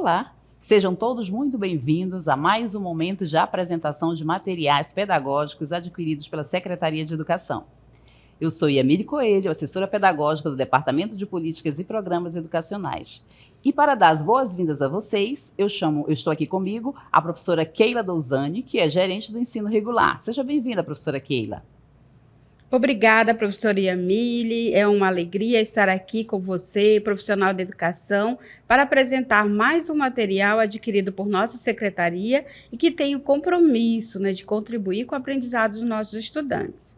Olá, sejam todos muito bem-vindos a mais um momento de apresentação de materiais pedagógicos adquiridos pela Secretaria de Educação. Eu sou Yamile Coelho, assessora pedagógica do Departamento de Políticas e Programas Educacionais. E para dar as boas-vindas a vocês, eu estou aqui comigo a professora Keila Douzani, que é gerente do ensino regular. Seja bem-vinda, professora Keila. Obrigada, professora Yamile. É uma alegria estar aqui com você, profissional de educação, para apresentar mais um material adquirido por nossa secretaria e que tem o compromisso, de contribuir com o aprendizado dos nossos estudantes.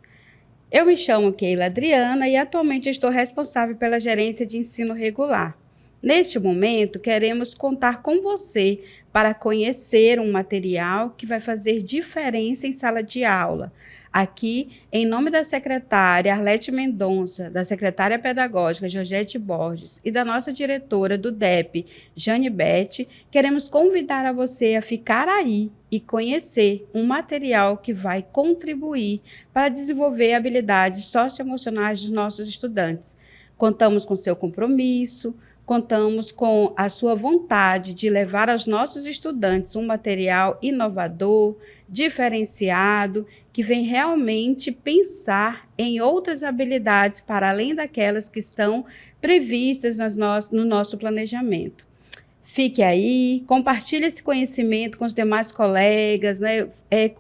Eu me chamo Keila Adriana e atualmente estou responsável pela gerência de ensino regular. Neste momento, queremos contar com você para conhecer um material que vai fazer diferença em sala de aula. Aqui, em nome da secretária Arlete Mendonça, da secretária pedagógica Georgette Borges e da nossa diretora do DEP, Jane Beth, queremos convidar a você a ficar aí e conhecer um material que vai contribuir para desenvolver habilidades socioemocionais dos nossos estudantes. Contamos com seu compromisso, contamos com a sua vontade de levar aos nossos estudantes um material inovador, diferenciado, que vem realmente pensar em outras habilidades para além daquelas que estão previstas no nosso planejamento. Fique aí, compartilhe esse conhecimento com os demais colegas,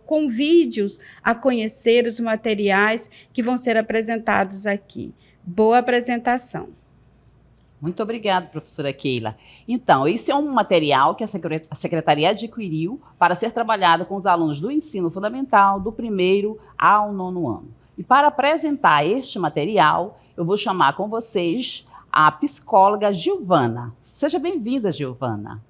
convide-os a conhecer os materiais que vão ser apresentados aqui. Boa apresentação. Muito obrigada, professora Keila. Então, esse é um material que a Secretaria adquiriu para ser trabalhado com os alunos do ensino fundamental, do 1º ao 9º ano. E para apresentar este material, eu vou chamar com vocês a psicóloga Gilvana. Seja bem-vinda, Gilvana.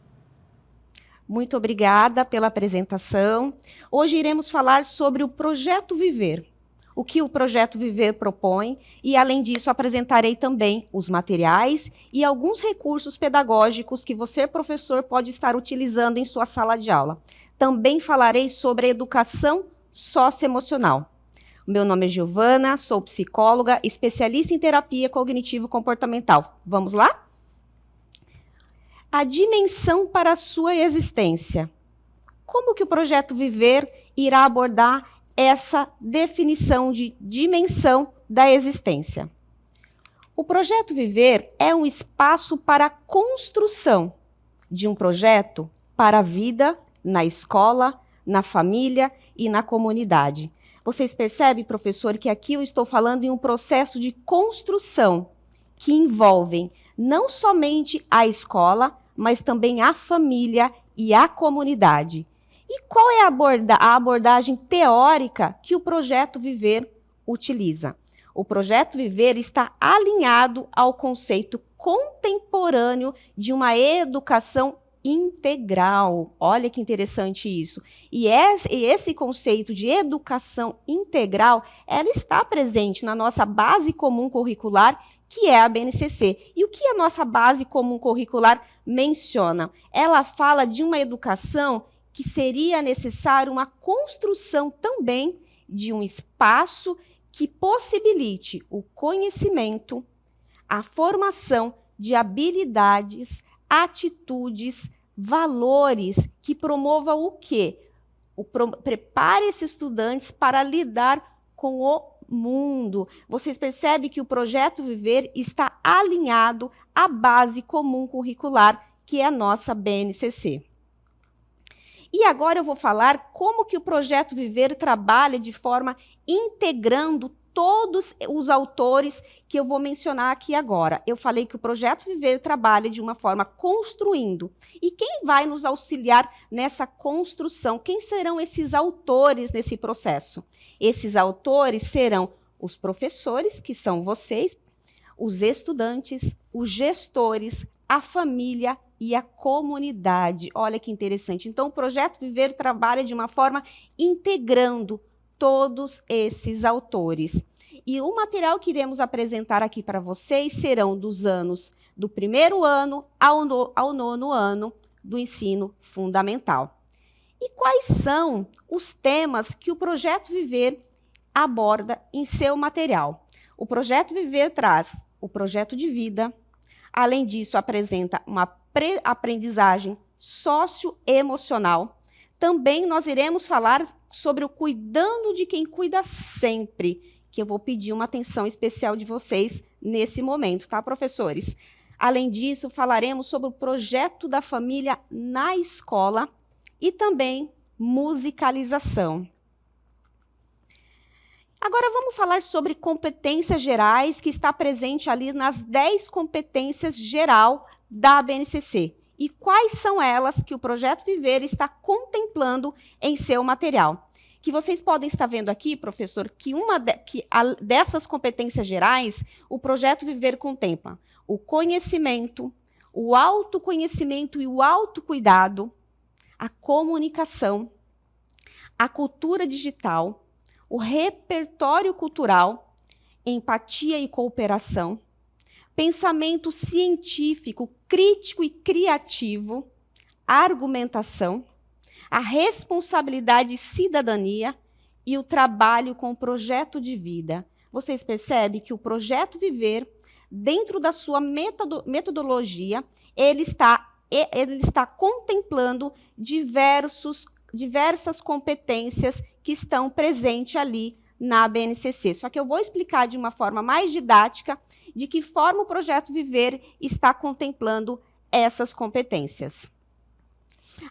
Muito obrigada pela apresentação. Hoje iremos falar sobre o Projeto Viver. O que o Projeto Viver propõe e, além disso, apresentarei também os materiais e alguns recursos pedagógicos que você, professor, pode estar utilizando em sua sala de aula. Também falarei sobre a educação socioemocional. Meu nome é Giovana, sou psicóloga, especialista em terapia cognitivo-comportamental. Vamos lá? A dimensão para a sua existência. Como que o Projeto Viver irá abordar essa definição de dimensão da existência? O Projeto Viver é um espaço para a construção de um projeto para a vida na escola, na família e na comunidade. Vocês percebem, professor, que aqui eu estou falando em um processo de construção que envolve não somente a escola, mas também a família e a comunidade. E qual é a abordagem teórica que o Projeto Viver utiliza? O Projeto Viver está alinhado ao conceito contemporâneo de uma educação integral. Olha que interessante isso. E esse conceito de educação integral, ela está presente na nossa base comum curricular, que é a BNCC. E o que a nossa base comum curricular menciona? Ela fala de uma educação que seria necessário uma construção também de um espaço que possibilite o conhecimento, a formação de habilidades, atitudes, valores, que promova o quê? Prepare esses estudantes para lidar com o mundo. Vocês percebem que o Projeto Viver está alinhado à base comum curricular, que é a nossa BNCC. E agora eu vou falar como que o Projeto Viver trabalha de forma integrando todos os autores que eu vou mencionar aqui agora. Eu falei que o Projeto Viver trabalha de uma forma construindo. E quem vai nos auxiliar nessa construção? Quem serão esses autores nesse processo? Esses autores serão os professores, que são vocês, os estudantes, os gestores, a família e a comunidade. Olha que interessante. Então, o Projeto Viver trabalha de uma forma integrando todos esses autores. E o material que iremos apresentar aqui para vocês serão dos anos do 1º ano ao 9º ano do ensino fundamental. E quais são os temas que o Projeto Viver aborda em seu material? O Projeto Viver traz o projeto de vida. Além disso, apresenta uma aprendizagem socioemocional. Também nós iremos falar sobre o cuidando de quem cuida sempre, que eu vou pedir uma atenção especial de vocês nesse momento, tá, professores? Além disso, falaremos sobre o projeto da família na escola e também musicalização. Agora vamos falar sobre competências gerais, que está presente ali nas 10 competências geral da BNCC. E quais são elas que o Projeto Viver está contemplando em seu material. Que vocês podem estar vendo aqui, professor, que dessas competências gerais, o Projeto Viver contempla o conhecimento, o autoconhecimento e o autocuidado, a comunicação, a cultura digital, o repertório cultural, empatia e cooperação, pensamento científico, crítico e criativo, argumentação, a responsabilidade e cidadania e o trabalho com o projeto de vida. Vocês percebem que o Projeto Viver, dentro da sua metodologia, ele está contemplando diversas competências que estão presentes ali na BNCC. Só que eu vou explicar de uma forma mais didática de que forma o Projeto Viver está contemplando essas competências.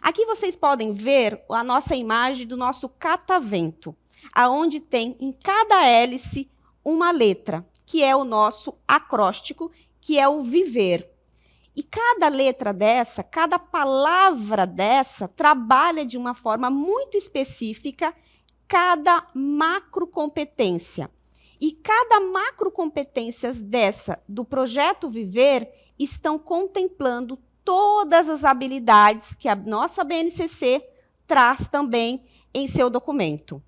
Aqui vocês podem ver a nossa imagem do nosso catavento, aonde tem em cada hélice uma letra, que é o nosso acróstico, que é o viver. E cada letra dessa, cada palavra dessa, trabalha de uma forma muito específica cada macrocompetência. E cada macrocompetência dessa do Projeto Viver estão contemplando todas as habilidades que a nossa BNCC traz também em seu documento.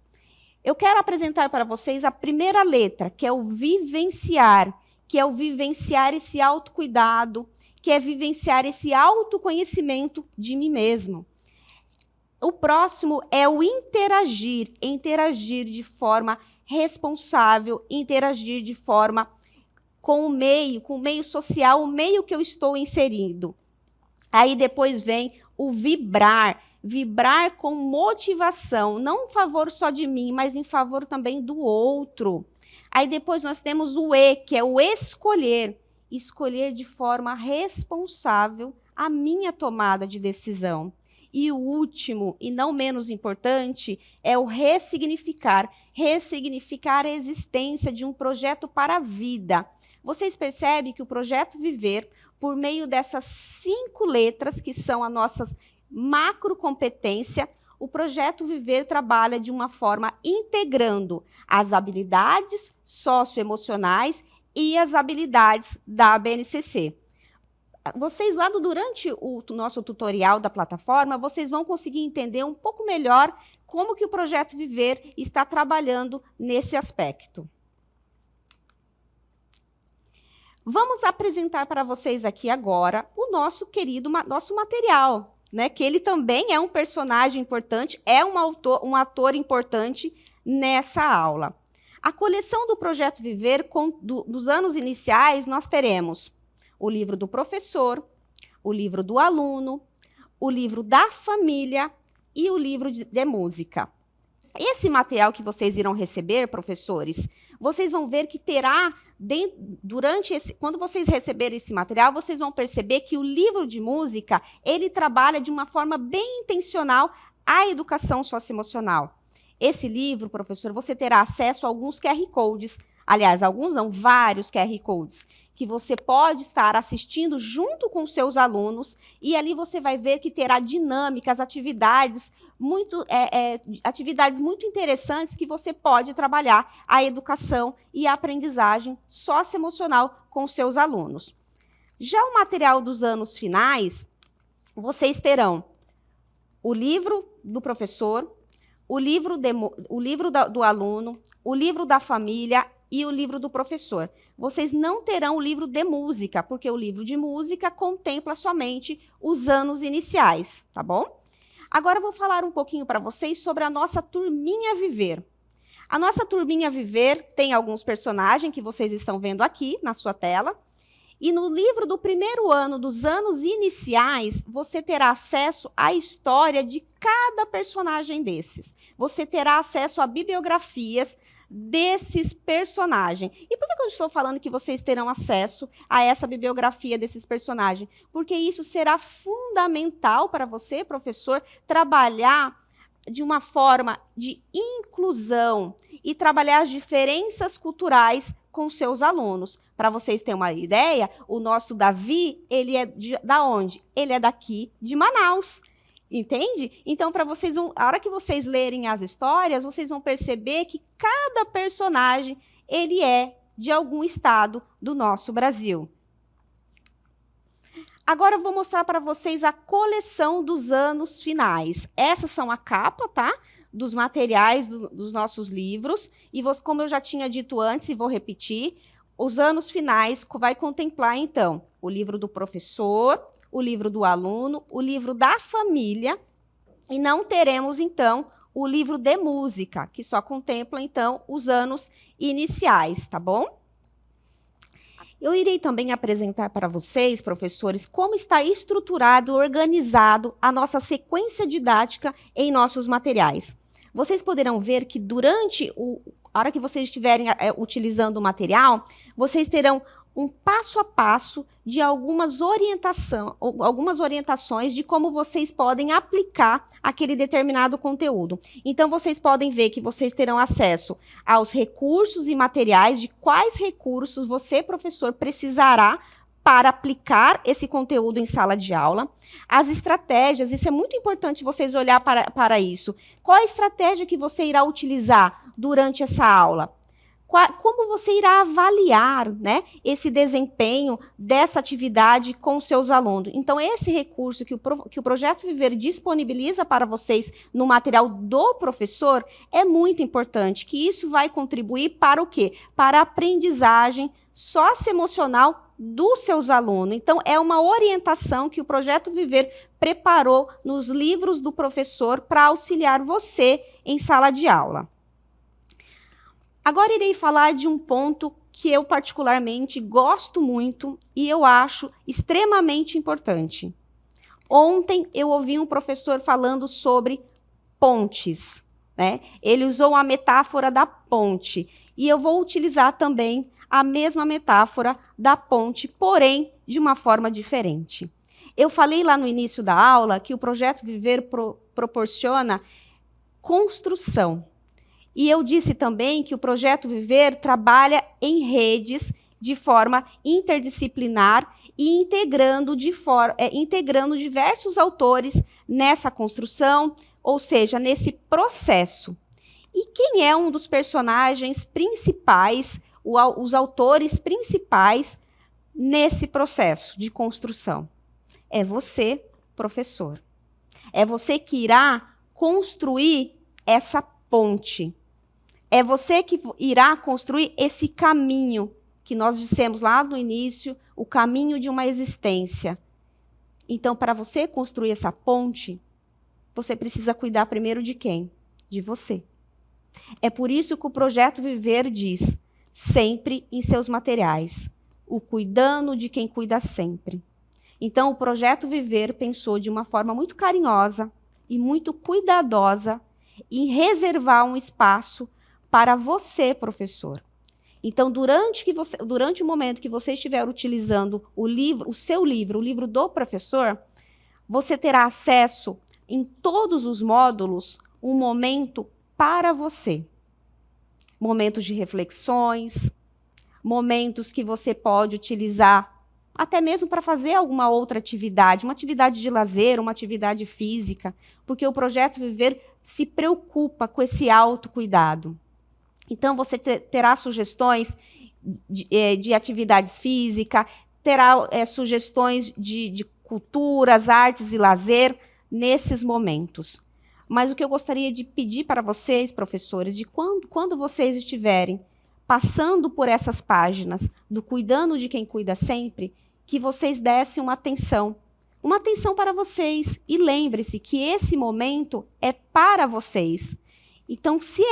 Eu quero apresentar para vocês a primeira letra, que é o vivenciar, que é o vivenciar esse autocuidado, que é vivenciar esse autoconhecimento de mim mesmo. O próximo é o interagir, interagir de forma responsável, interagir de forma com o meio social, o meio que eu estou inserindo. Aí depois vem o vibrar, vibrar com motivação, não em favor só de mim, mas em favor também do outro. Aí depois nós temos o E, que é o escolher, escolher de forma responsável a minha tomada de decisão. E o último, e não menos importante, é o ressignificar, ressignificar a existência de um projeto para a vida. Vocês percebem que o Projeto Viver, por meio dessas 5 letras, que são as nossas macrocompetências, o Projeto Viver trabalha de uma forma integrando as habilidades socioemocionais e as habilidades da BNCC. Vocês lá durante o nosso tutorial da plataforma, vocês vão conseguir entender um pouco melhor como que o Projeto Viver está trabalhando nesse aspecto. Vamos apresentar para vocês aqui agora o nosso querido nosso material, né? Que ele também é um personagem importante, é um ator importante nessa aula. A coleção do Projeto Viver, dos anos iniciais, nós teremos o livro do professor, o livro do aluno, o livro da família e o livro de música. Esse material que vocês irão receber, professores, vocês vão ver que terá, quando vocês receberem esse material, vocês vão perceber que o livro de música, ele trabalha de uma forma bem intencional a educação socioemocional. Esse livro, professor, você terá acesso a alguns QR Codes, aliás, alguns não, vários QR Codes, que você pode estar assistindo junto com seus alunos, e ali você vai ver que terá dinâmicas, atividades muito interessantes que você pode trabalhar a educação e a aprendizagem socioemocional com seus alunos. Já o material dos anos finais, vocês terão o livro do professor, o livro do aluno, o livro da família e o livro do professor. Vocês não terão o livro de música, porque o livro de música contempla somente os anos iniciais, tá bom? Agora eu vou falar um pouquinho para vocês sobre a nossa turminha Viver. A nossa turminha Viver tem alguns personagens que vocês estão vendo aqui na sua tela, E no livro do primeiro ano, dos anos iniciais, você terá acesso à história de cada personagem desses. Você terá acesso a bibliografias desses personagens. E por que eu estou falando que vocês terão acesso a essa bibliografia desses personagens? Porque isso será fundamental para você, professor, trabalhar de uma forma de inclusão e trabalhar as diferenças culturais com seus alunos. Para vocês terem uma ideia, o nosso Davi, ele é da onde? Ele é daqui de Manaus. Entende? Então, para vocês, a hora que vocês lerem as histórias, vocês vão perceber que cada personagem, ele é de algum estado do nosso Brasil. Agora eu vou mostrar para vocês a coleção dos anos finais. Essas são a capa, tá? Dos materiais dos nossos livros. E como eu já tinha dito antes, e vou repetir, os anos finais vai contemplar, então, o livro do professor, o livro do aluno, o livro da família, e não teremos, então, o livro de música, que só contempla, então, os anos iniciais, tá bom? Eu irei também apresentar para vocês, professores, como está estruturado, organizado a nossa sequência didática em nossos materiais. Vocês poderão ver que durante a hora que vocês estiverem utilizando o material, vocês terão um passo a passo de algumas orientações de como vocês podem aplicar aquele determinado conteúdo. Então, vocês podem ver que vocês terão acesso aos recursos e materiais de quais recursos você, professor, precisará para aplicar esse conteúdo em sala de aula. As estratégias, isso é muito importante vocês olhar para isso. Qual a estratégia que você irá utilizar durante essa aula? Como você irá avaliar, né, esse desempenho dessa atividade com seus alunos? Então, esse recurso que o Projeto Viver disponibiliza para vocês no material do professor é muito importante, que isso vai contribuir para o quê? Para a aprendizagem socioemocional dos seus alunos. Então, é uma orientação que o Projeto Viver preparou nos livros do professor para auxiliar você em sala de aula. Agora irei falar de um ponto que eu particularmente gosto muito e eu acho extremamente importante. Ontem eu ouvi um professor falando sobre pontes, né? Ele usou a metáfora da ponte e eu vou utilizar também a mesma metáfora da ponte, porém de uma forma diferente. Eu falei lá no início da aula que o Projeto Viver proporciona construção. E eu disse também que o Projeto Viver trabalha em redes de forma interdisciplinar e integrando diversos autores nessa construção, ou seja, nesse processo. E quem é um dos personagens principais, os autores principais nesse processo de construção? É você, professor. É você que irá construir essa ponte. É você que irá construir esse caminho que nós dissemos lá no início, o caminho de uma existência. Então, para você construir essa ponte, você precisa cuidar primeiro de quem? De você. É por isso que o Projeto Viver diz, sempre em seus materiais, o cuidando de quem cuida sempre. Então, o Projeto Viver pensou de uma forma muito carinhosa e muito cuidadosa em reservar um espaço para você, professor. Então, durante o momento que você estiver utilizando o seu livro, o livro do professor, você terá acesso em todos os módulos um momento para você. Momentos de reflexões, momentos que você pode utilizar até mesmo para fazer alguma outra atividade, uma atividade de lazer, uma atividade física, porque o Projeto Viver se preocupa com esse autocuidado. Então, você terá sugestões de atividades físicas, terá sugestões de culturas, artes e lazer nesses momentos. Mas o que eu gostaria de pedir para vocês, professores, de quando vocês estiverem passando por essas páginas do cuidando de quem cuida sempre, que vocês dessem uma atenção para vocês. E lembre-se que esse momento é para vocês. Então, se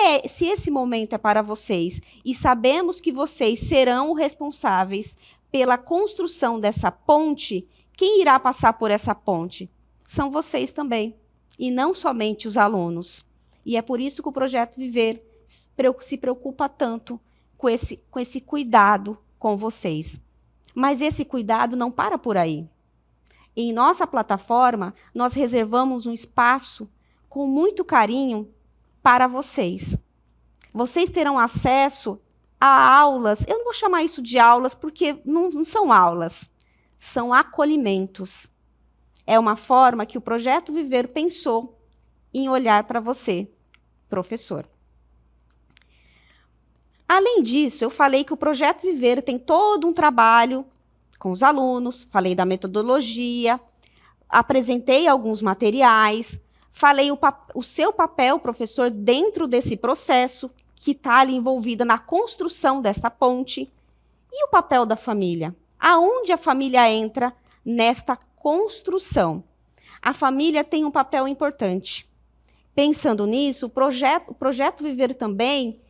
esse momento é para vocês e sabemos que vocês serão responsáveis pela construção dessa ponte, quem irá passar por essa ponte? São vocês também, e não somente os alunos. E é por isso que o Projeto Viver se preocupa tanto com esse cuidado com vocês. Mas esse cuidado não para por aí. Em nossa plataforma, nós reservamos um espaço com muito carinho para vocês. Vocês terão acesso a aulas, eu não vou chamar isso de aulas porque não são aulas, são acolhimentos. É uma forma que o Projeto Viver pensou em olhar para você, professor. Além disso, eu falei que o Projeto Viver tem todo um trabalho com os alunos, falei da metodologia, apresentei alguns materiais, falei o seu papel, professor, dentro desse processo, que está ali envolvida na construção desta ponte. E o papel da família? Aonde a família entra nesta construção? A família tem um papel importante. Pensando nisso, o Projeto Viver também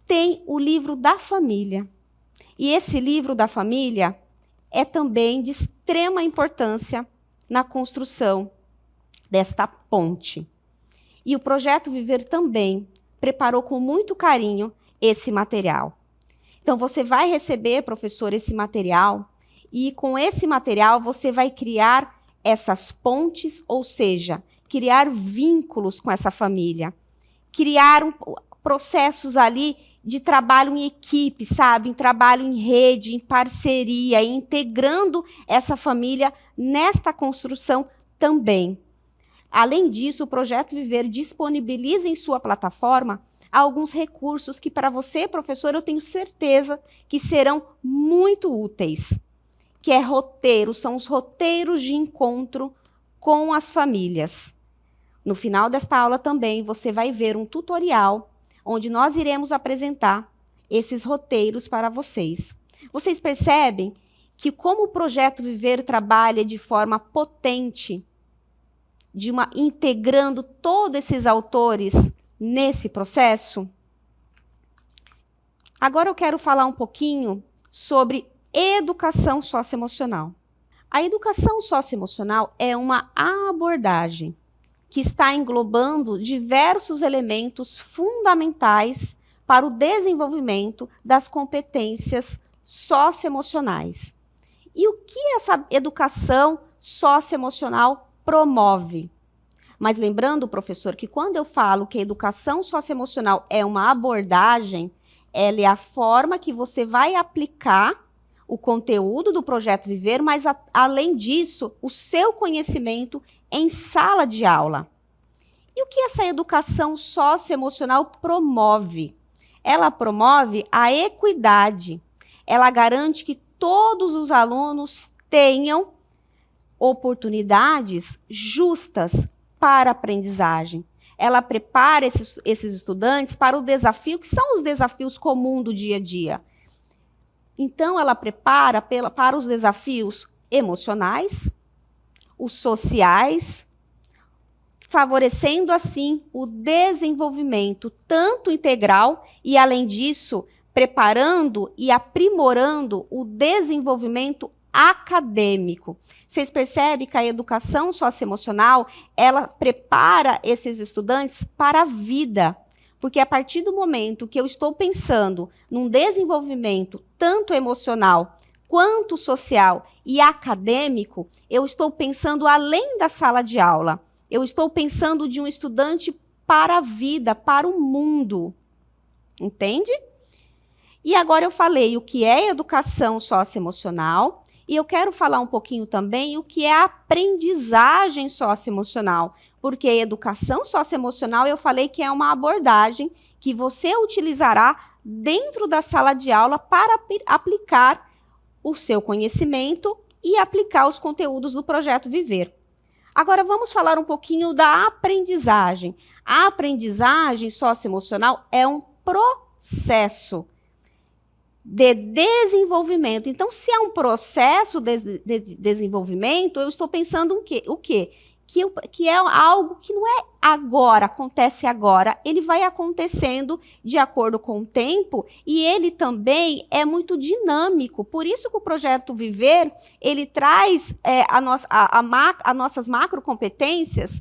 tem o livro da família. E esse livro da família é também de extrema importância na construção desta ponte. E o Projeto Viver também preparou com muito carinho esse material. Então, você vai receber, professor, esse material, e com esse material você vai criar essas pontes, ou seja, criar vínculos com essa família, criar processos ali de trabalho em equipe, sabe? Em trabalho em rede, em parceria, integrando essa família nesta construção também. Além disso, o Projeto Viver disponibiliza em sua plataforma alguns recursos que para você, professor, eu tenho certeza que serão muito úteis, que é roteiro, são os roteiros de encontro com as famílias. No final desta aula também você vai ver um tutorial onde nós iremos apresentar esses roteiros para vocês. Vocês percebem que como o Projeto Viver trabalha de forma potente, integrando todos esses autores nesse processo? Agora eu quero falar um pouquinho sobre educação socioemocional. A educação socioemocional é uma abordagem que está englobando diversos elementos fundamentais para o desenvolvimento das competências socioemocionais. E o que essa educação socioemocional promove? Mas lembrando, professor, que quando eu falo que a educação socioemocional é uma abordagem, ela é a forma que você vai aplicar o conteúdo do Projeto Viver, mas além disso, o seu conhecimento em sala de aula. E o que essa educação socioemocional promove? Ela promove a equidade. Ela garante que todos os alunos tenham oportunidades justas para a aprendizagem. Ela prepara esses estudantes para o desafio, que são os desafios comuns do dia a dia. Então, ela prepara para os desafios emocionais, os sociais, favorecendo, assim, o desenvolvimento tanto integral e, além disso, preparando e aprimorando o desenvolvimento acadêmico. Vocês percebem que a educação socioemocional, ela prepara esses estudantes para a vida, porque a partir do momento que eu estou pensando num desenvolvimento tanto emocional quanto social e acadêmico, eu estou pensando além da sala de aula. Eu estou pensando de um estudante para a vida, para o mundo. Entende? E agora eu falei o que é educação socioemocional e eu quero falar um pouquinho também o que é aprendizagem socioemocional, porque a educação socioemocional eu falei que é uma abordagem que você utilizará dentro da sala de aula para aplicar o seu conhecimento e aplicar os conteúdos do Projeto Viver. Agora vamos falar um pouquinho da aprendizagem. A aprendizagem socioemocional é um processo de desenvolvimento. Então, se é um processo de desenvolvimento, eu estou pensando o quê? que é algo que não é agora, acontece agora, ele vai acontecendo de acordo com o tempo e ele também é muito dinâmico. Por isso que o Projeto Viver, ele traz as nossas macrocompetências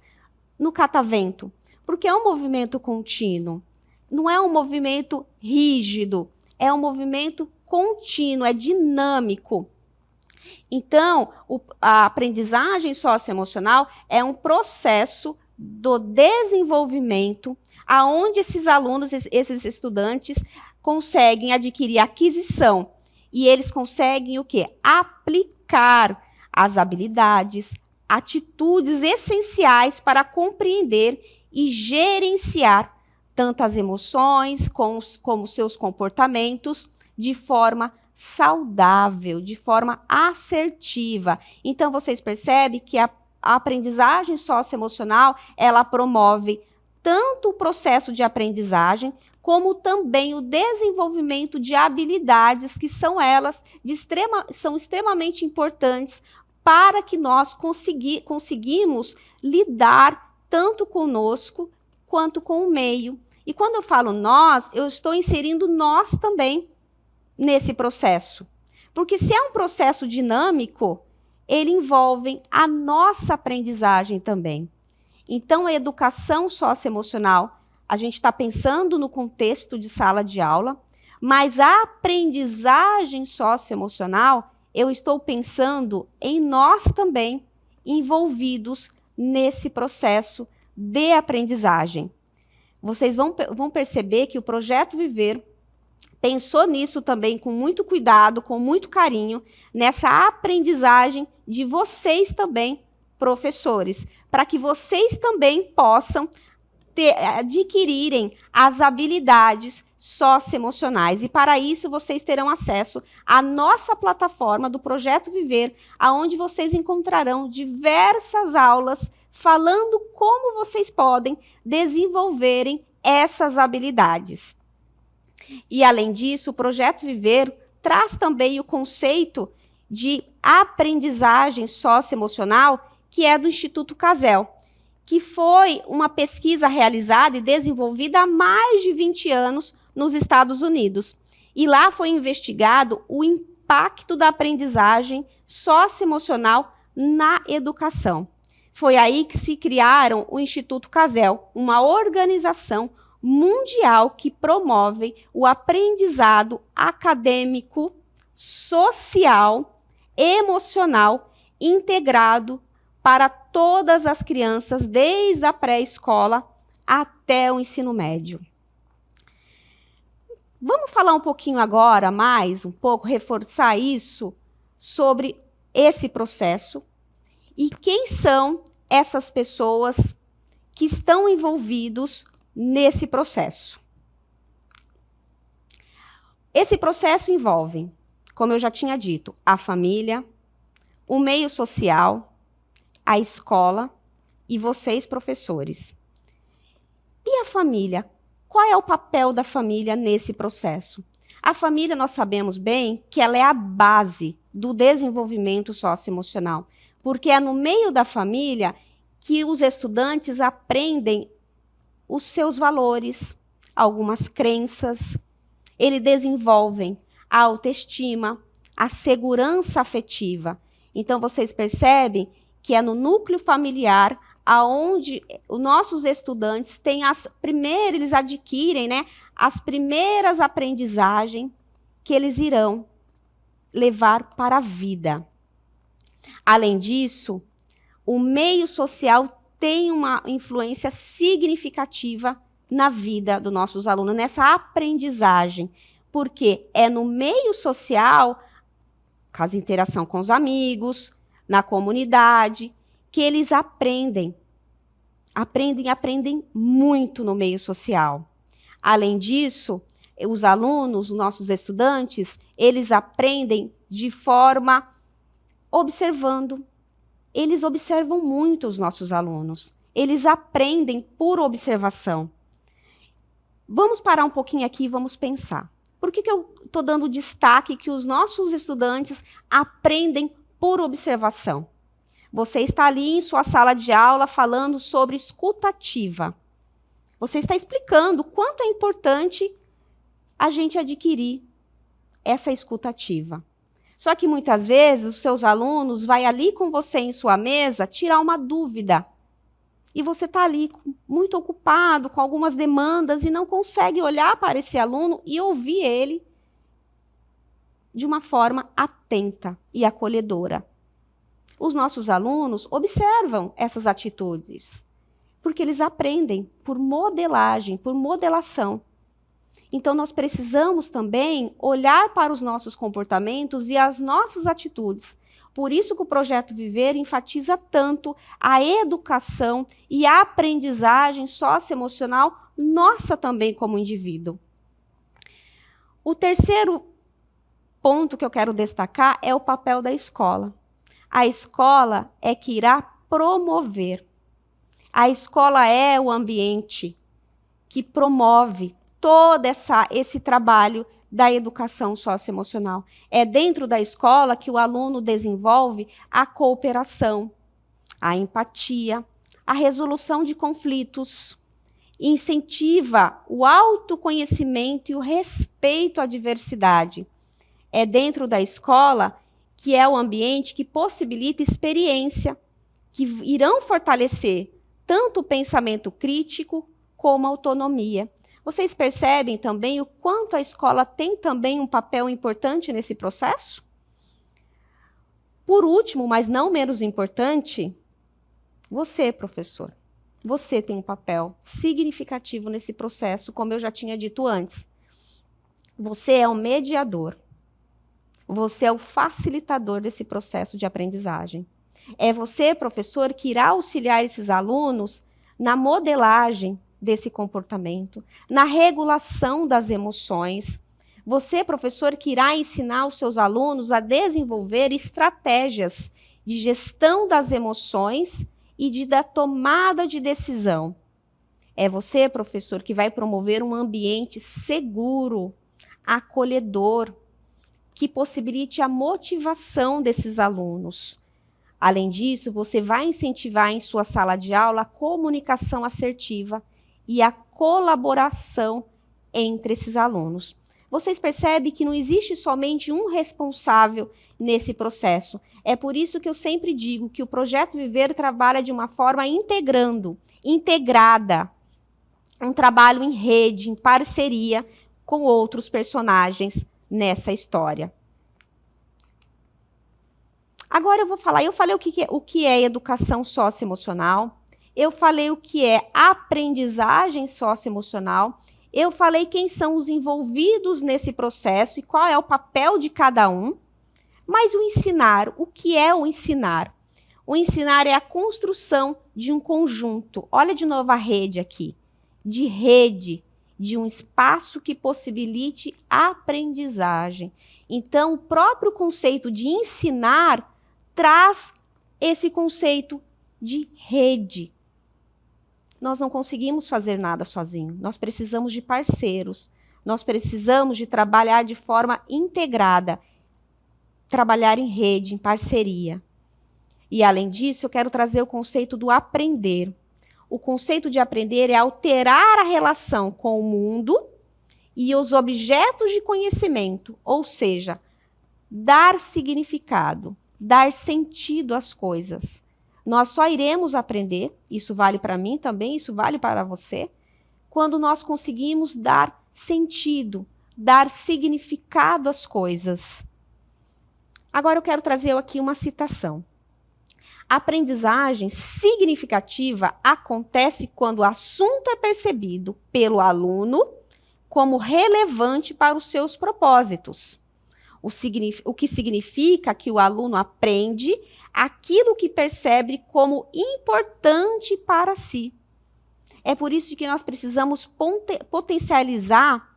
no catavento, porque é um movimento contínuo, não é um movimento rígido, é um movimento contínuo, é dinâmico. Então, a aprendizagem socioemocional é um processo do desenvolvimento, aonde esses alunos, esses estudantes, conseguem adquirir aquisição. E eles conseguem o quê? Aplicar as habilidades, atitudes essenciais para compreender e gerenciar tanto as emoções como seus comportamentos de forma saudável, de forma assertiva. Então, vocês percebem que a aprendizagem socioemocional, ela promove tanto o processo de aprendizagem, como também o desenvolvimento de habilidades que são são extremamente importantes para que nós conseguimos lidar tanto conosco quanto com o meio. E quando eu falo nós, eu estou inserindo nós também nesse processo. Porque se é um processo dinâmico, ele envolve a nossa aprendizagem também. Então, a educação socioemocional, a gente está pensando no contexto de sala de aula, mas a aprendizagem socioemocional, eu estou pensando em nós também envolvidos nesse processo de aprendizagem. Vocês vão perceber que o Projeto Viver pensou nisso também com muito cuidado, com muito carinho, nessa aprendizagem de vocês também, professores, para que vocês também possam adquirirem as habilidades socioemocionais. E para isso vocês terão acesso à nossa plataforma do Projeto Viver, aonde vocês encontrarão diversas aulas falando como vocês podem desenvolverem essas habilidades. E, além disso, o Projeto Viver traz também o conceito de aprendizagem socioemocional, que é do Instituto Casel, que foi uma pesquisa realizada e desenvolvida há mais de 20 anos nos Estados Unidos. E lá foi investigado o impacto da aprendizagem socioemocional na educação. Foi aí que se criaram o Instituto Casel, uma organização mundial que promove o aprendizado acadêmico, social, emocional, integrado para todas as crianças, desde a pré-escola até o ensino médio. Vamos falar um pouquinho agora, reforçar isso sobre esse processo e quem são essas pessoas que estão envolvidos nesse processo. Esse processo envolve, como eu já tinha dito, a família, o meio social, a escola e vocês, professores. E a família? Qual é o papel da família nesse processo? A família, nós sabemos bem que ela é a base do desenvolvimento socioemocional, porque é no meio da família que os estudantes aprendem os seus valores, algumas crenças, eles desenvolvem a autoestima, a segurança afetiva. Então, vocês percebem que é no núcleo familiar aonde os nossos estudantes têm eles adquirem, as primeiras aprendizagens que eles irão levar para a vida. Além disso, o meio social tem uma influência significativa na vida dos nossos alunos, nessa aprendizagem, porque é no meio social, com a interação com os amigos, na comunidade, que eles aprendem muito no meio social. Além disso, os alunos, os nossos estudantes, eles aprendem de forma observando. Eles observam muito os nossos alunos. Eles aprendem por observação. Vamos parar um pouquinho aqui e vamos pensar. Por que eu estou dando destaque que os nossos estudantes aprendem por observação? Você está ali em sua sala de aula falando sobre escuta ativa. Você está explicando o quanto é importante a gente adquirir essa escuta ativa. Só que muitas vezes os seus alunos vão ali com você em sua mesa tirar uma dúvida. E você está ali muito ocupado com algumas demandas e não consegue olhar para esse aluno e ouvir ele de uma forma atenta e acolhedora. Os nossos alunos observam essas atitudes, porque eles aprendem por modelagem, por modelação. Então, nós precisamos também olhar para os nossos comportamentos e as nossas atitudes. Por isso que o Projeto Viver enfatiza tanto a educação e a aprendizagem socioemocional nossa também como indivíduo. O terceiro ponto que eu quero destacar é o papel da escola. A escola é que irá promover. A escola é o ambiente que promove todo esse trabalho da educação socioemocional. É dentro da escola que o aluno desenvolve a cooperação, a empatia, a resolução de conflitos, incentiva o autoconhecimento e o respeito à diversidade. É dentro da escola que é o ambiente que possibilita experiência, que irão fortalecer tanto o pensamento crítico como a autonomia. Vocês percebem também o quanto a escola tem também um papel importante nesse processo? Por último, mas não menos importante, você, professor, você tem um papel significativo nesse processo, como eu já tinha dito antes. Você é o mediador. Você é o facilitador desse processo de aprendizagem. É você, professor, que irá auxiliar esses alunos na modelagem desse comportamento, na regulação das emoções. Você, professor, que irá ensinar os seus alunos a desenvolver estratégias de gestão das emoções e da tomada de decisão. É você, professor, que vai promover um ambiente seguro, acolhedor, que possibilite a motivação desses alunos. Além disso, você vai incentivar em sua sala de aula a comunicação assertiva e a colaboração entre esses alunos. Vocês percebem que não existe somente um responsável nesse processo. É por isso que eu sempre digo que o Projeto Viver trabalha de uma forma integrada, um trabalho em rede, em parceria com outros personagens nessa história. Agora eu falei o que é educação socioemocional, eu falei o que é aprendizagem socioemocional, eu falei quem são os envolvidos nesse processo e qual é o papel de cada um, mas o ensinar, o que é o ensinar? O ensinar é a construção de um conjunto, olha de novo a rede aqui, de um espaço que possibilite a aprendizagem. Então, o próprio conceito de ensinar traz esse conceito de rede. Nós não conseguimos fazer nada sozinho. Nós precisamos de parceiros. Nós precisamos de trabalhar de forma integrada. Trabalhar em rede, em parceria. E, além disso, eu quero trazer o conceito do aprender. O conceito de aprender é alterar a relação com o mundo e os objetos de conhecimento, ou seja, dar significado, dar sentido às coisas. Nós só iremos aprender, isso vale para mim também, isso vale para você, quando nós conseguimos dar sentido, dar significado às coisas. Agora eu quero trazer aqui uma citação. A aprendizagem significativa acontece quando o assunto é percebido pelo aluno como relevante para os seus propósitos. O que significa que o aluno aprende aquilo que percebe como importante para si. É por isso que nós precisamos potencializar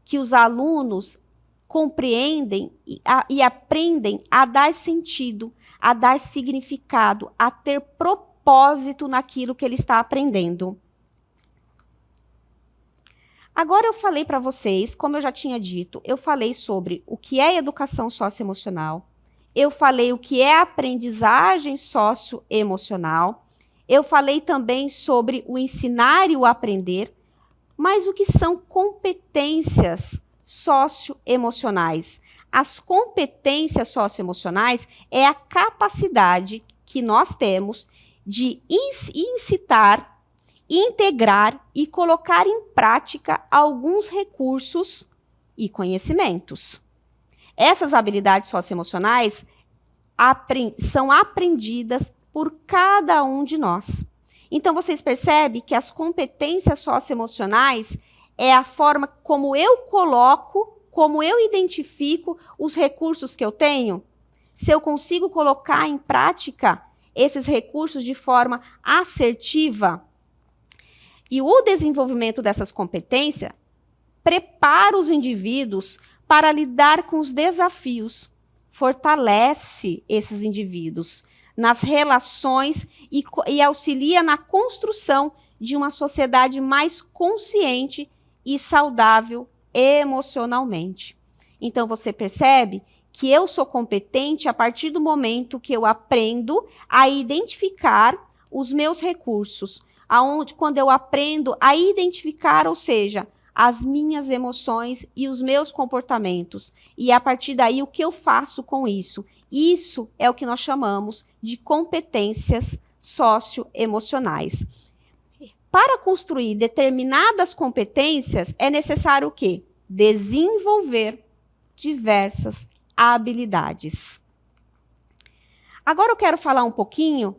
que os alunos compreendem e aprendem a dar sentido, a dar significado, a ter propósito naquilo que ele está aprendendo. Agora eu falei para vocês, como eu já tinha dito, eu falei sobre o que é educação socioemocional, eu falei o que é aprendizagem socioemocional, eu falei também sobre o ensinar e o aprender, mas o que são competências socioemocionais? As competências socioemocionais é a capacidade que nós temos de incitar, integrar e colocar em prática alguns recursos e conhecimentos. Essas habilidades socioemocionais são aprendidas por cada um de nós. Então, vocês percebem que as competências socioemocionais é a forma como eu coloco, como eu identifico os recursos que eu tenho. Se eu consigo colocar em prática esses recursos de forma assertiva. E o desenvolvimento dessas competências prepara os indivíduos para lidar com os desafios, fortalece esses indivíduos nas relações e auxilia na construção de uma sociedade mais consciente e saudável emocionalmente. Então, você percebe que eu sou competente a partir do momento que eu aprendo a identificar os meus recursos, quando eu aprendo a identificar, ou seja, as minhas emoções e os meus comportamentos. E a partir daí, o que eu faço com isso? Isso é o que nós chamamos de competências socioemocionais. Para construir determinadas competências, é necessário o quê? Desenvolver diversas habilidades. Agora eu quero falar um pouquinho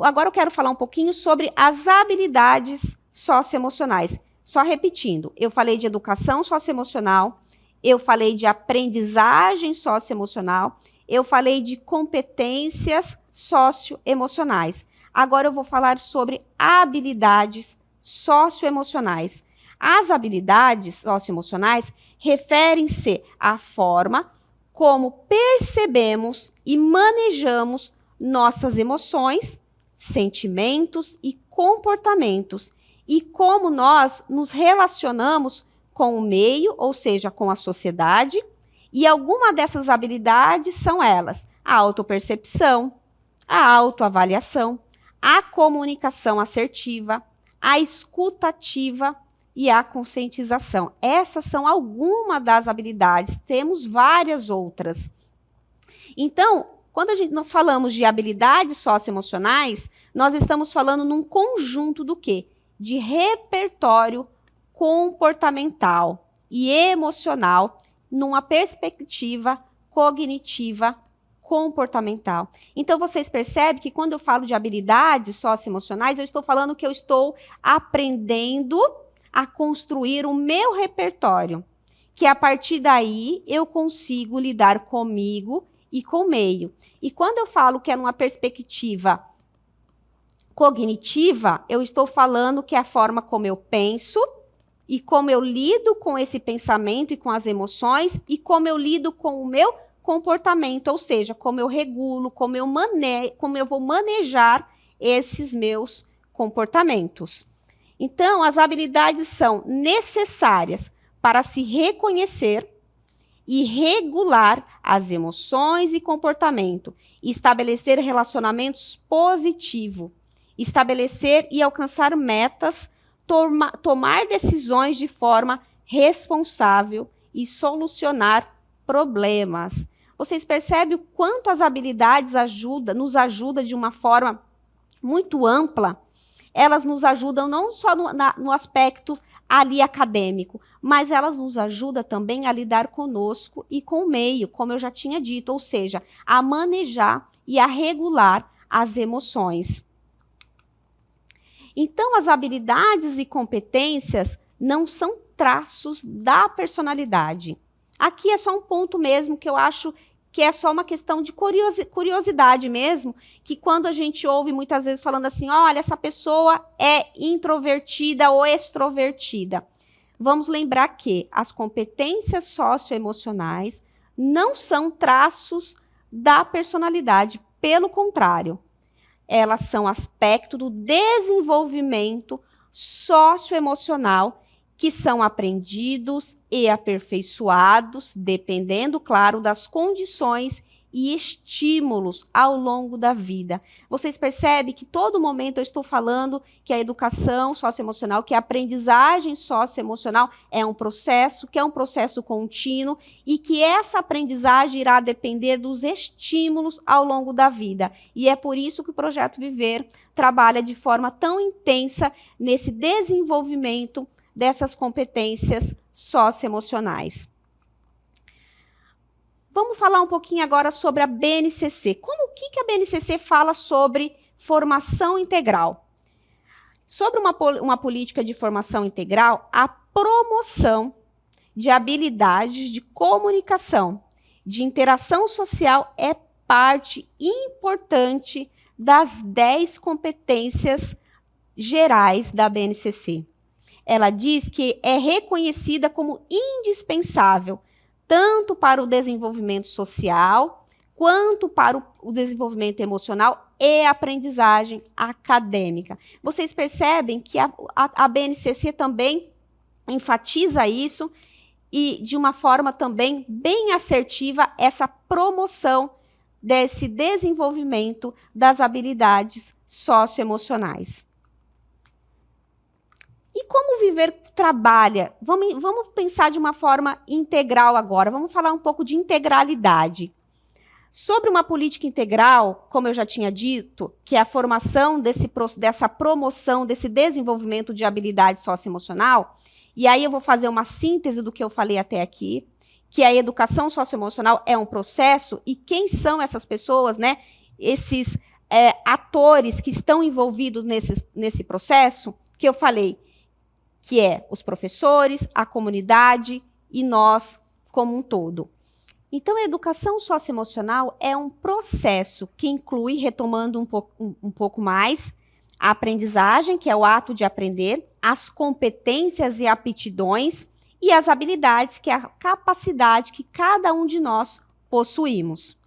agora eu quero falar um pouquinho sobre as habilidades socioemocionais. Só repetindo, eu falei de educação socioemocional, eu falei de aprendizagem socioemocional, eu falei de competências socioemocionais. Agora eu vou falar sobre habilidades socioemocionais. As habilidades socioemocionais referem-se à forma como percebemos e manejamos nossas emoções, sentimentos e comportamentos, e como nós nos relacionamos com o meio, ou seja, com a sociedade, e alguma dessas habilidades são elas: a autopercepção, a autoavaliação, a comunicação assertiva, a escuta ativa e a conscientização. Essas são algumas das habilidades, temos várias outras. Então, quando nós falamos de habilidades socioemocionais, nós estamos falando num conjunto do quê? De repertório comportamental e emocional numa perspectiva cognitiva comportamental. Então, vocês percebem que quando eu falo de habilidades socioemocionais, eu estou falando que eu estou aprendendo a construir o meu repertório, que a partir daí eu consigo lidar comigo e com o meio. E quando eu falo que é numa perspectiva cognitiva, eu estou falando que é a forma como eu penso e como eu lido com esse pensamento e com as emoções e como eu lido com o meu comportamento, ou seja, como eu regulo, como eu vou manejar esses meus comportamentos. Então, as habilidades são necessárias para se reconhecer e regular as emoções e comportamento, estabelecer relacionamentos positivos, estabelecer e alcançar metas, tomar decisões de forma responsável e solucionar problemas. Vocês percebem o quanto as habilidades nos ajudam de uma forma muito ampla? Elas nos ajudam não só no aspecto ali acadêmico, mas elas nos ajudam também a lidar conosco e com o meio, como eu já tinha dito, ou seja, a manejar e a regular as emoções. Então, as habilidades e competências não são traços da personalidade. Aqui é só um ponto mesmo que eu acho que é só uma questão de curiosidade mesmo, que quando a gente ouve muitas vezes falando assim, olha, essa pessoa é introvertida ou extrovertida. Vamos lembrar que as competências socioemocionais não são traços da personalidade, pelo contrário, elas são aspecto do desenvolvimento socioemocional que são aprendidos e aperfeiçoados, dependendo, claro, das condições e estímulos ao longo da vida. Vocês percebem que todo momento eu estou falando que a educação socioemocional, que a aprendizagem socioemocional é um processo, que é um processo contínuo e que essa aprendizagem irá depender dos estímulos ao longo da vida. E é por isso que o Projeto Viver trabalha de forma tão intensa nesse desenvolvimento dessas competências socioemocionais. Vamos falar um pouquinho agora sobre a BNCC. O que a BNCC fala sobre formação integral? Sobre uma política de formação integral, a promoção de habilidades de comunicação, de interação social é parte importante das 10 competências gerais da BNCC. Ela diz que é reconhecida como indispensável tanto para o desenvolvimento social, quanto para o desenvolvimento emocional e aprendizagem acadêmica. Vocês percebem que a BNCC também enfatiza isso e, de uma forma também bem assertiva, essa promoção desse desenvolvimento das habilidades socioemocionais. E como Viver trabalha? Vamos pensar de uma forma integral agora. Vamos falar um pouco de integralidade. Sobre uma política integral, como eu já tinha dito, que é a formação dessa promoção, desse desenvolvimento de habilidade socioemocional, e aí eu vou fazer uma síntese do que eu falei até aqui, que a educação socioemocional é um processo, e quem são essas pessoas, né? Esses atores que estão envolvidos nesse processo, que eu falei, que é os professores, a comunidade e nós como um todo. Então, a educação socioemocional é um processo que inclui, retomando um pouco mais, a aprendizagem, que é o ato de aprender, as competências e aptidões e as habilidades, que é a capacidade que cada um de nós possuímos.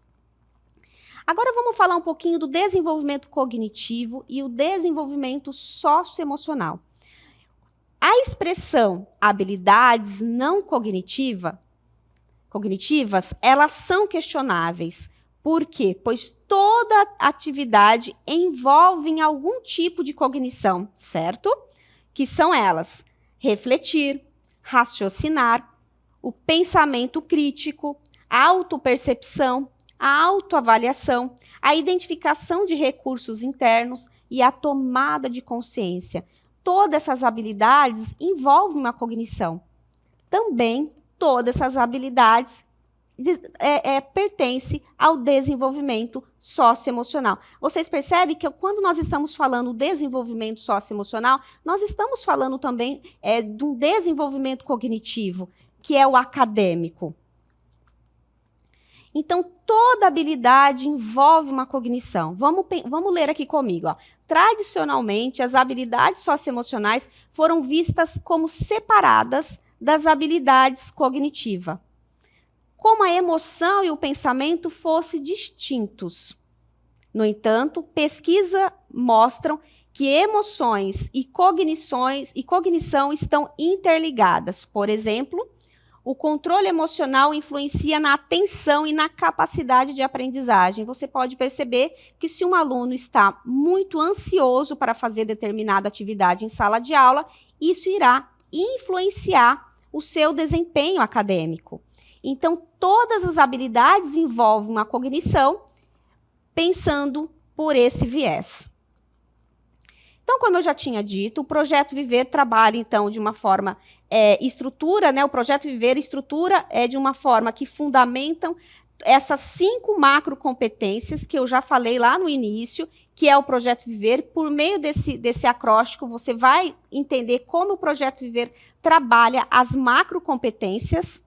Agora vamos falar um pouquinho do desenvolvimento cognitivo e o desenvolvimento socioemocional. A expressão habilidades não cognitivas, elas são questionáveis. Por quê? Pois toda atividade envolve algum tipo de cognição, certo? Que são elas: refletir, raciocinar, o pensamento crítico, a autopercepção, a autoavaliação, a identificação de recursos internos e a tomada de consciência. Todas essas habilidades envolvem uma cognição. Também todas essas habilidades pertencem ao desenvolvimento socioemocional. Vocês percebem que quando nós estamos falando do desenvolvimento socioemocional, nós estamos falando também de um desenvolvimento cognitivo, que é o acadêmico. Então, toda habilidade envolve uma cognição. Vamos ler aqui comigo. Ó. Tradicionalmente, as habilidades socioemocionais foram vistas como separadas das habilidades cognitivas, como a emoção e o pensamento fossem distintos. No entanto, pesquisas mostram que emoções e cognição estão interligadas. Por exemplo, o controle emocional influencia na atenção e na capacidade de aprendizagem. Você pode perceber que se um aluno está muito ansioso para fazer determinada atividade em sala de aula, isso irá influenciar o seu desempenho acadêmico. Então, todas as habilidades envolvem uma cognição pensando por esse viés. Então, como eu já tinha dito, o Projeto Viver trabalha, então, de uma forma, estrutura, né? O Projeto Viver estrutura de uma forma que fundamentam essas 5 macrocompetências que eu já falei lá no início, que é o Projeto Viver. Por meio desse acróstico, você vai entender como o Projeto Viver trabalha as macrocompetências.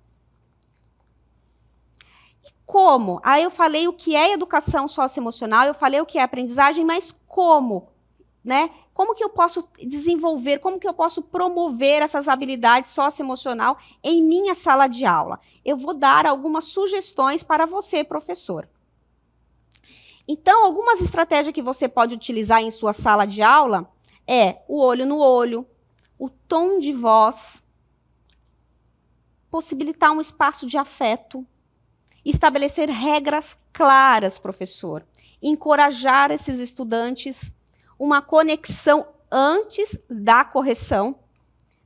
E como? Aí eu falei o que é educação socioemocional, eu falei o que é aprendizagem, mas como? Né? Como que eu posso desenvolver, como que eu posso promover essas habilidades socioemocional em minha sala de aula? Eu vou dar algumas sugestões para você, professor. Então, algumas estratégias que você pode utilizar em sua sala de aula é o olho no olho, o tom de voz, possibilitar um espaço de afeto, estabelecer regras claras, professor, encorajar esses estudantes, uma conexão antes da correção,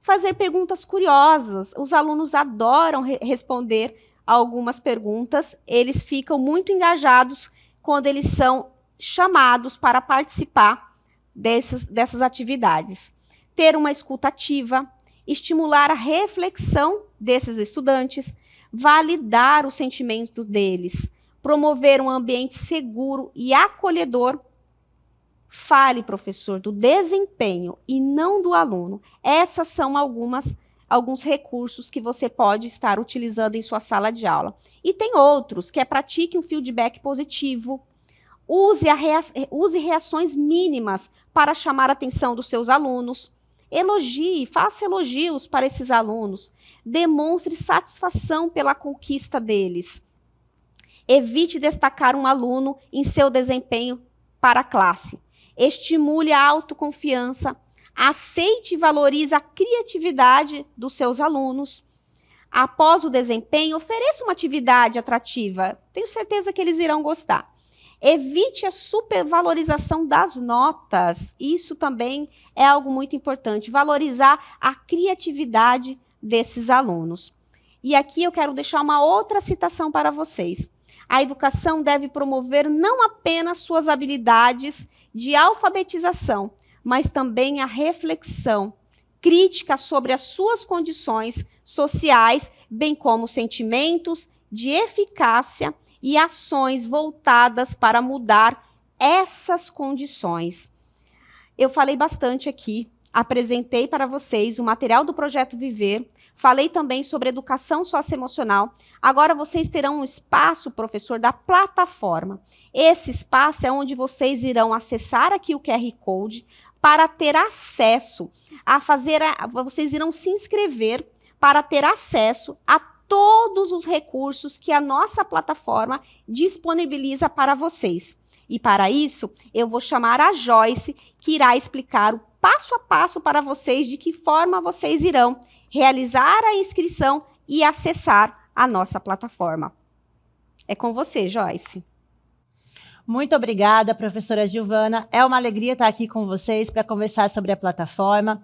fazer perguntas curiosas. Os alunos adoram responder a algumas perguntas, eles ficam muito engajados quando eles são chamados para participar dessas atividades. Ter uma escuta ativa, estimular a reflexão desses estudantes, validar os sentimentos deles, promover um ambiente seguro e acolhedor. Fale, professor, do desempenho e não do aluno. Essas são alguns recursos que você pode estar utilizando em sua sala de aula. E tem outros, que é pratique um feedback positivo, use reações mínimas para chamar a atenção dos seus alunos, elogie, faça elogios para esses alunos, demonstre satisfação pela conquista deles. Evite destacar um aluno em seu desempenho para a classe. Estimule a autoconfiança, aceite e valorize a criatividade dos seus alunos. Após o desempenho, ofereça uma atividade atrativa. Tenho certeza que eles irão gostar. Evite a supervalorização das notas. Isso também é algo muito importante. Valorizar a criatividade desses alunos. E aqui eu quero deixar uma outra citação para vocês. A educação deve promover não apenas suas habilidades de alfabetização, mas também a reflexão crítica sobre as suas condições sociais, bem como sentimentos de eficácia e ações voltadas para mudar essas condições. Eu falei bastante aqui, apresentei para vocês o material do Projeto Viver, falei também sobre educação socioemocional. Agora vocês terão um espaço, professor, da plataforma. Esse espaço é onde vocês irão acessar aqui o QR Code para ter acesso vocês irão se inscrever para ter acesso a todos os recursos que a nossa plataforma disponibiliza para vocês. E para isso, eu vou chamar a Joyce, que irá explicar o passo a passo para vocês de que forma vocês irão realizar a inscrição e acessar a nossa plataforma. É com você, Joyce. Muito obrigada, professora Gilvana. É uma alegria estar aqui com vocês para conversar sobre a plataforma.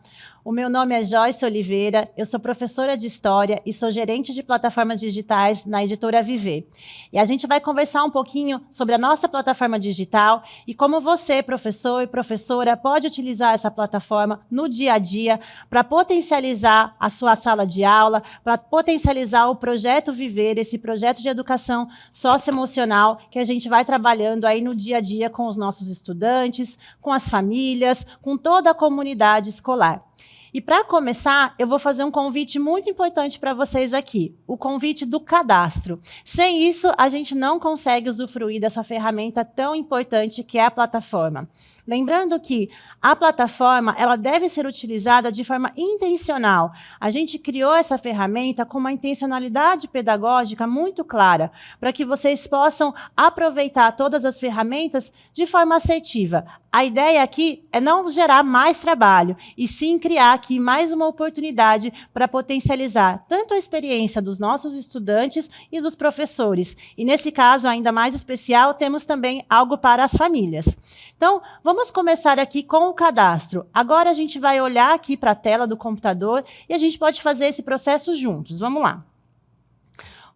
O meu nome é Joyce Oliveira, eu sou professora de História e sou gerente de plataformas digitais na Editora Viver. E a gente vai conversar um pouquinho sobre a nossa plataforma digital e como você, professor e professora, pode utilizar essa plataforma no dia a dia para potencializar a sua sala de aula, para potencializar o Projeto Viver, esse projeto de educação socioemocional que a gente vai trabalhando aí no dia a dia com os nossos estudantes, com as famílias, com toda a comunidade escolar. E para começar, eu vou fazer um convite muito importante para vocês aqui, o convite do cadastro. Sem isso, a gente não consegue usufruir dessa ferramenta tão importante que é a plataforma. Lembrando que a plataforma ela deve ser utilizada de forma intencional. A gente criou essa ferramenta com uma intencionalidade pedagógica muito clara, para que vocês possam aproveitar todas as ferramentas de forma assertiva. A ideia aqui é não gerar mais trabalho, e sim criar aqui mais uma oportunidade para potencializar tanto a experiência dos nossos estudantes e dos professores. E nesse caso, ainda mais especial, temos também algo para as famílias. Então, vamos começar aqui com o cadastro. Agora a gente vai olhar aqui para a tela do computador e a gente pode fazer esse processo juntos. Vamos lá.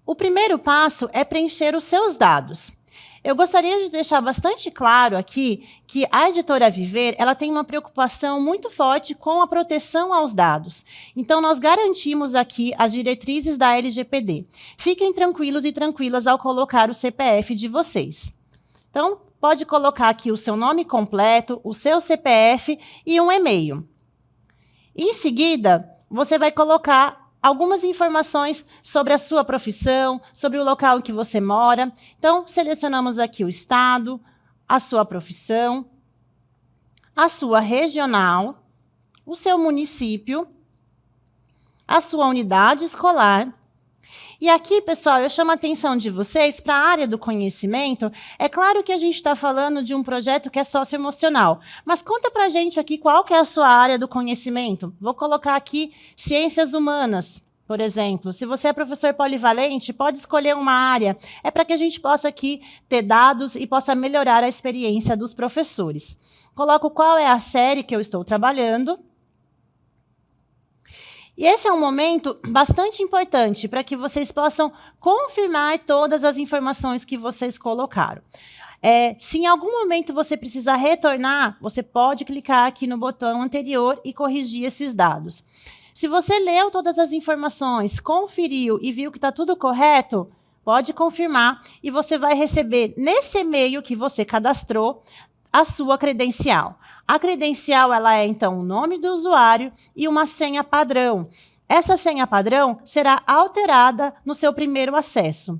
O primeiro passo é preencher os seus dados. Eu gostaria de deixar bastante claro aqui que a Editora Viver ela tem uma preocupação muito forte com a proteção aos dados. Então, nós garantimos aqui as diretrizes da LGPD. Fiquem tranquilos e tranquilas ao colocar o CPF de vocês. Então, pode colocar aqui o seu nome completo, o seu CPF e um e-mail. Em seguida, você vai colocar algumas informações sobre a sua profissão, sobre o local em que você mora. Então, selecionamos aqui o estado, a sua profissão, a sua regional, o seu município, a sua unidade escolar. E aqui, pessoal, eu chamo a atenção de vocês para a área do conhecimento. É claro que a gente está falando de um projeto que é socioemocional, mas conta para a gente aqui qual que é a sua área do conhecimento. Vou colocar aqui ciências humanas, por exemplo. Se você é professor polivalente, pode escolher uma área. É para que a gente possa aqui ter dados e possa melhorar a experiência dos professores. Coloco qual é a série que eu estou trabalhando. E esse é um momento bastante importante para que vocês possam confirmar todas as informações que vocês colocaram. Se em algum momento você precisar retornar, você pode clicar aqui no botão anterior e corrigir esses dados. Se você leu todas as informações, conferiu e viu que está tudo correto, pode confirmar e você vai receber nesse e-mail que você cadastrou a sua credencial. A credencial, ela é, então, o nome do usuário e uma senha padrão. Essa senha padrão será alterada no seu primeiro acesso.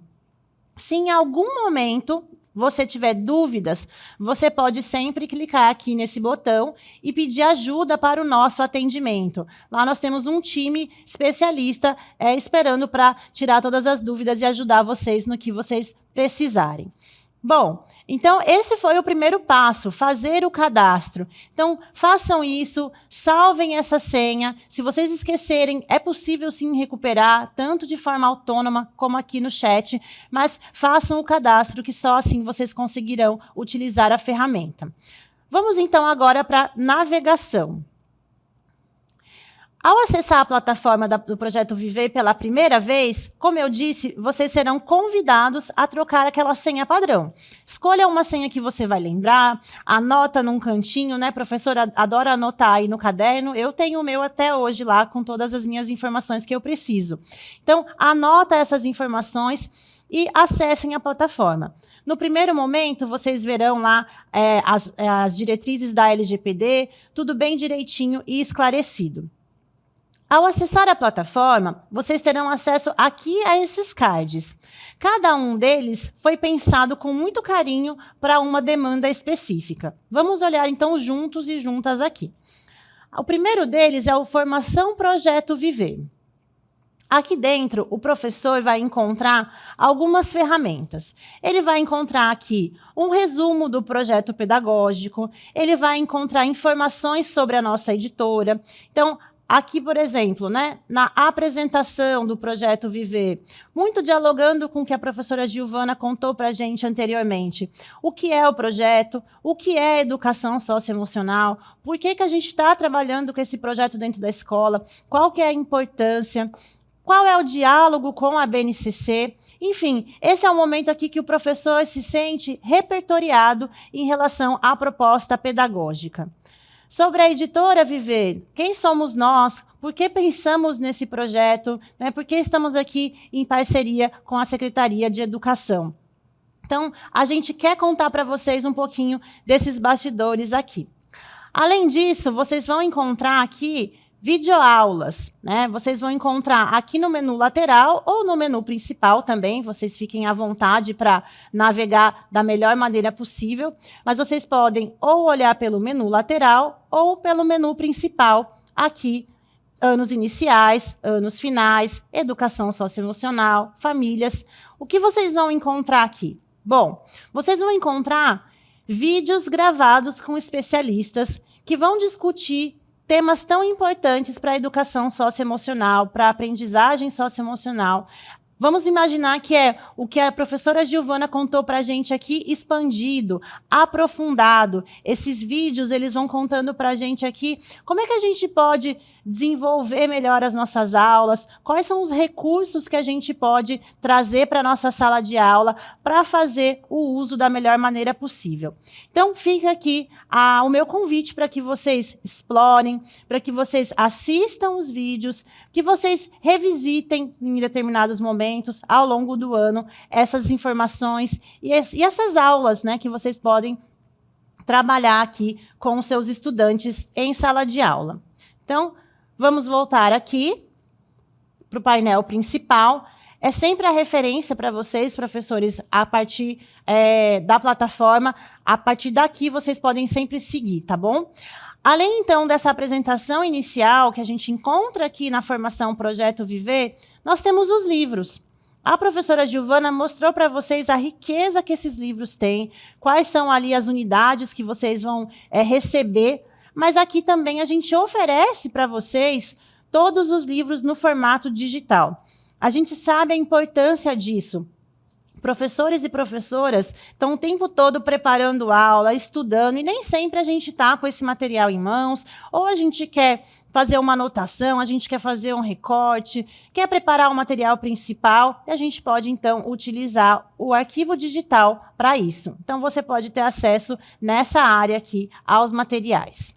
Se em algum momento você tiver dúvidas, você pode sempre clicar aqui nesse botão e pedir ajuda para o nosso atendimento. Lá nós temos um time especialista esperando para tirar todas as dúvidas e ajudar vocês no que vocês precisarem. Bom, então esse foi o primeiro passo, fazer o cadastro. Então, façam isso, salvem essa senha. Se vocês esquecerem, é possível sim recuperar, tanto de forma autônoma como aqui no chat, mas façam o cadastro, que só assim vocês conseguirão utilizar a ferramenta. Vamos então agora para a navegação. Ao acessar a plataforma do Projeto Viver pela primeira vez, como eu disse, vocês serão convidados a trocar aquela senha padrão. Escolha uma senha que você vai lembrar, anota num cantinho, né? Professora adora anotar aí no caderno, eu tenho o meu até hoje lá com todas as minhas informações que eu preciso. Então, anota essas informações e acessem a plataforma. No primeiro momento, vocês verão lá as diretrizes da LGPD, tudo bem direitinho e esclarecido. Ao acessar a plataforma, vocês terão acesso aqui a esses cards. Cada um deles foi pensado com muito carinho para uma demanda específica. Vamos olhar, então, juntos e juntas aqui. O primeiro deles é o Formação Projeto Viver. Aqui dentro, o professor vai encontrar algumas ferramentas. Ele vai encontrar aqui um resumo do projeto pedagógico, ele vai encontrar informações sobre a nossa editora. Então, aqui, por exemplo, né, na apresentação do Projeto Viver, muito dialogando com o que a professora Giovana contou para a gente anteriormente. O que é o projeto? O que é educação socioemocional? Por que a gente está trabalhando com esse projeto dentro da escola? Qual que é a importância? Qual é o diálogo com a BNCC? Enfim, esse é o momento aqui que o professor se sente repertoriado em relação à proposta pedagógica. Sobre a editora Viver, quem somos nós? Por que pensamos nesse projeto? Né? Por que estamos aqui em parceria com a Secretaria de Educação? Então, a gente quer contar para vocês um pouquinho desses bastidores aqui. Além disso, vocês vão encontrar aqui videoaulas, né? Vocês vão encontrar aqui no menu lateral ou no menu principal também, vocês fiquem à vontade para navegar da melhor maneira possível, mas vocês podem ou olhar pelo menu lateral ou pelo menu principal, aqui, anos iniciais, anos finais, educação socioemocional, famílias. O que vocês vão encontrar aqui? Bom, vocês vão encontrar vídeos gravados com especialistas que vão discutir temas tão importantes para a educação socioemocional, para a aprendizagem socioemocional. Vamos imaginar que é o que a professora Giovana contou para a gente aqui, expandido, aprofundado. Esses vídeos, eles vão contando para a gente aqui como é que a gente pode desenvolver melhor as nossas aulas, quais são os recursos que a gente pode trazer para a nossa sala de aula para fazer o uso da melhor maneira possível. Então, fica aqui o meu convite para que vocês explorem, para que vocês assistam os vídeos, que vocês revisitem em determinados momentos, ao longo do ano, essas informações e essas aulas, né, que vocês podem trabalhar aqui com os seus estudantes em sala de aula. Então, vamos voltar aqui para o painel principal. É sempre a referência para vocês, professores, a partir da plataforma. A partir daqui, vocês podem sempre seguir, tá bom? Além, então, dessa apresentação inicial que a gente encontra aqui na formação Projeto Viver, nós temos os livros. A professora Giovana mostrou para vocês a riqueza que esses livros têm, quais são ali as unidades que vocês vão receber, mas aqui também a gente oferece para vocês todos os livros no formato digital. A gente sabe a importância disso. Professores e professoras estão o tempo todo preparando aula, estudando, e nem sempre a gente está com esse material em mãos, ou a gente quer fazer uma anotação, a gente quer fazer um recorte, quer preparar o material principal, e a gente pode, então, utilizar o arquivo digital para isso. Então, você pode ter acesso nessa área aqui aos materiais.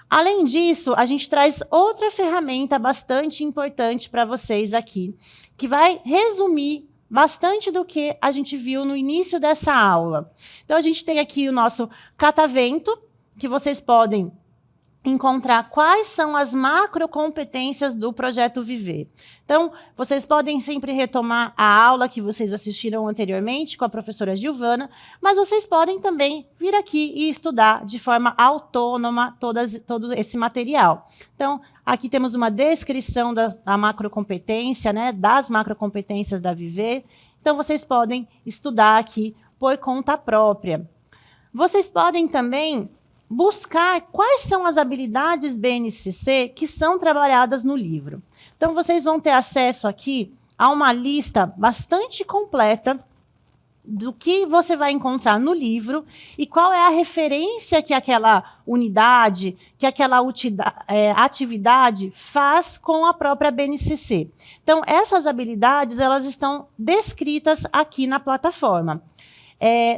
Além disso, a gente traz outra ferramenta bastante importante para vocês aqui, que vai resumir bastante do que a gente viu no início dessa aula. Então, a gente tem aqui o nosso catavento, que vocês podem encontrar quais são as macrocompetências do Projeto Viver. Então, vocês podem sempre retomar a aula que vocês assistiram anteriormente com a professora Giovana, mas vocês podem também vir aqui e estudar de forma autônoma todo esse material. Então, aqui temos uma descrição da macrocompetência, né, das macrocompetências da Viver. Então, vocês podem estudar aqui por conta própria. Vocês podem também buscar quais são as habilidades BNCC que são trabalhadas no livro. Então, vocês vão ter acesso aqui a uma lista bastante completa do que você vai encontrar no livro e qual é a referência que aquela unidade, que aquela atividade faz com a própria BNCC. Então, essas habilidades, elas estão descritas aqui na plataforma.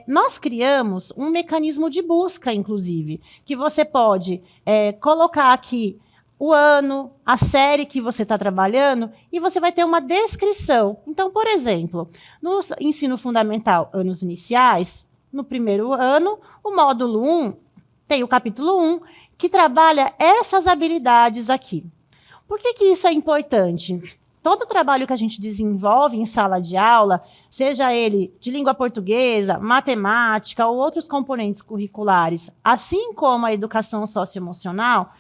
Nós criamos um mecanismo de busca, inclusive, que você pode colocar aqui o ano, a série que você está trabalhando, e você vai ter uma descrição. Então, por exemplo, no ensino fundamental, anos iniciais, no primeiro ano, o módulo 1 tem o capítulo 1, que trabalha essas habilidades aqui. Por que isso é importante? Todo o trabalho que a gente desenvolve em sala de aula, seja ele de língua portuguesa, matemática ou outros componentes curriculares, assim como a educação socioemocional,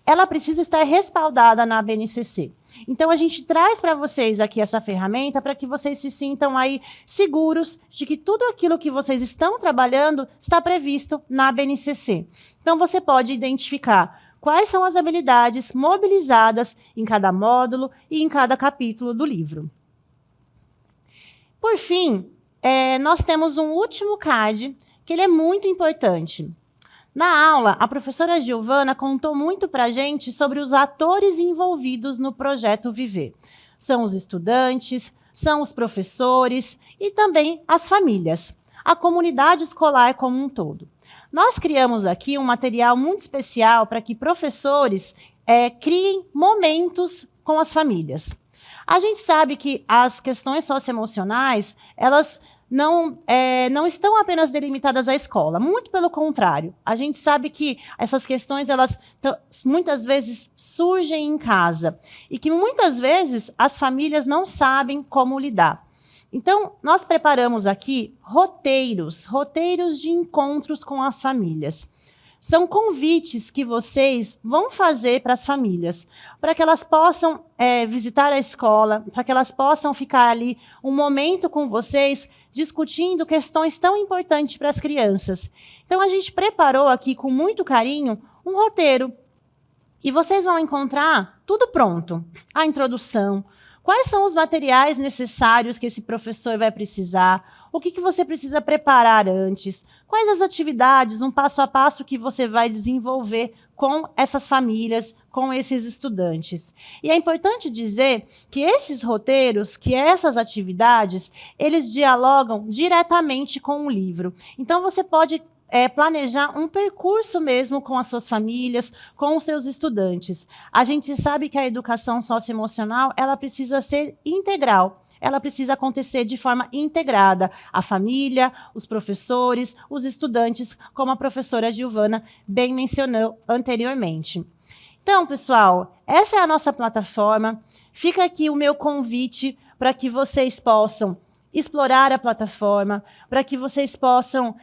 ela precisa estar respaldada na BNCC. Então, a gente traz para vocês aqui essa ferramenta para que vocês se sintam aí seguros de que tudo aquilo que vocês estão trabalhando está previsto na BNCC. Então, você pode identificar quais são as habilidades mobilizadas em cada módulo e em cada capítulo do livro. Por fim, nós temos um último card, que ele é muito importante. Na aula, a professora Giovana contou muito para a gente sobre os atores envolvidos no Projeto Viver. São os estudantes, são os professores e também as famílias, a comunidade escolar como um todo. Nós criamos aqui um material muito especial para que professores criem momentos com as famílias. A gente sabe que as questões socioemocionais, elas não estão apenas delimitadas à escola, muito pelo contrário. A gente sabe que essas questões, elas muitas vezes surgem em casa e que muitas vezes as famílias não sabem como lidar. Então, nós preparamos aqui roteiros de encontros com as famílias. São convites que vocês vão fazer para as famílias, para que elas possam visitar a escola, para que elas possam ficar ali um momento com vocês, discutindo questões tão importantes para as crianças. Então, a gente preparou aqui com muito carinho um roteiro. E vocês vão encontrar tudo pronto. A introdução, quais são os materiais necessários que esse professor vai precisar? O que você precisa preparar antes? Quais as atividades, um passo a passo que você vai desenvolver com essas famílias, com esses estudantes? E é importante dizer que esses roteiros, que essas atividades, eles dialogam diretamente com o livro. Então, você pode planejar um percurso mesmo com as suas famílias, com os seus estudantes. A gente sabe que a educação socioemocional, ela precisa ser integral. Ela precisa acontecer de forma integrada. A família, os professores, os estudantes, como a professora Giovana bem mencionou anteriormente. Então, pessoal, essa é a nossa plataforma. Fica aqui o meu convite para que vocês possam explorar a plataforma, para que vocês possam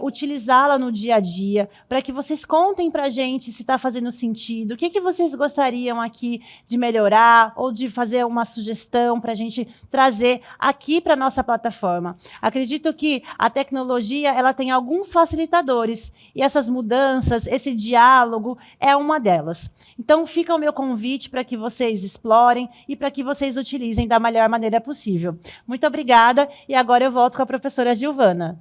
utilizá-la no dia a dia, para que vocês contem para a gente se está fazendo sentido, o que vocês gostariam aqui de melhorar ou de fazer uma sugestão para a gente trazer aqui para a nossa plataforma. Acredito que a tecnologia ela tem alguns facilitadores e essas mudanças, esse diálogo é uma delas. Então fica o meu convite para que vocês explorem e para que vocês utilizem da melhor maneira possível. Muito obrigada e agora eu volto com a professora Giovana.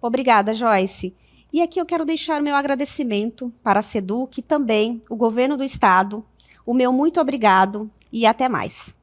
Obrigada, Joyce. E aqui eu quero deixar o meu agradecimento para a SEDUC e também o Governo do Estado. O meu muito obrigado e até mais.